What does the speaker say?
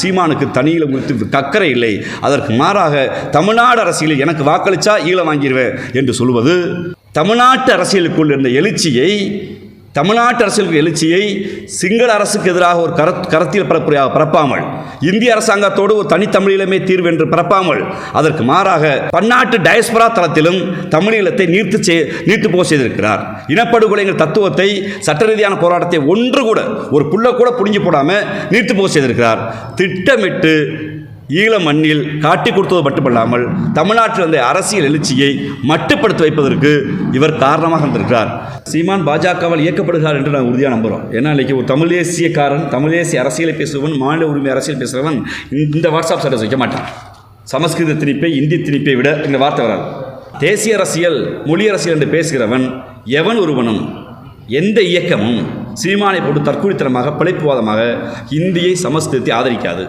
சீமானுக்கு தனியில் குறித்து அக்கறை இல்லை. அதற்கு மாறாக தமிழ்நாடு அரசியலில் எனக்கு வாக்களித்தா ஈழம் வாங்கிடுவேன் என்று சொல்வது தமிழ்நாட்டு அரசியலுக்குள் இருந்த எழுச்சியை, தமிழ்நாட்டு அரசியலுக்கு எழுச்சியை சிங்கள அரசுக்கு எதிராக ஒரு கருத்தியல் பரப்புரையாக பரப்பாமல், இந்திய அரசாங்கத்தோடு ஒரு தனித்தமிழீழமே தீர்வு என்று பரப்பாமல், அதற்கு மாறாக பன்னாட்டு டயஸ்பரா தளத்திலும் தமிழீழத்தை நீர்த்து போக செய்திருக்கிறார். இனப்படுகொலைகள் தத்துவத்தை, சட்ட ரீதியான போராட்டத்தை ஒன்று கூட ஒரு புள்ள கூட புடிஞ்சு போடாமல் நீர்த்து போக செய்திருக்கிறார். திட்டமிட்டு ஈழ மண்ணில் காட்டி கொடுத்தது மட்டுமல்லாமல் தமிழ்நாட்டில் இருந்த அரசியல் எழுச்சியை மட்டுப்படுத்தி வைப்பதற்கு இவர் காரணமாக இருந்திருக்கிறார். சீமான் பாஜகவால் இயக்கப்படுகிறார் என்று நாங்கள் உறுதியாக நம்புகிறோம். ஏன்னா இன்றைக்கி ஒரு தமிழ் தேசியக்காரன், தமிழ் தேசிய அரசியலை பேசுபவன், மாநில உரிமை அரசியல் பேசுகிறவன் இந்த வாட்ஸ்அப் ஸ்டேட்டஸ் வைக்க மாட்டான். சமஸ்கிருத திணிப்பை, இந்தி திணிப்பை விட இந்த வார்த்தை வராது. தேசிய அரசியல், மொழி அரசியல் என்று பேசுகிறவன் எவன் ஒருவனும், எந்த இயக்கமும் சீமானை போட்டு தற்கொலைத்தனமாக பிழைப்புவாதமாக இந்தியை, சமஸ்கிருதத்தை ஆதரிக்காது.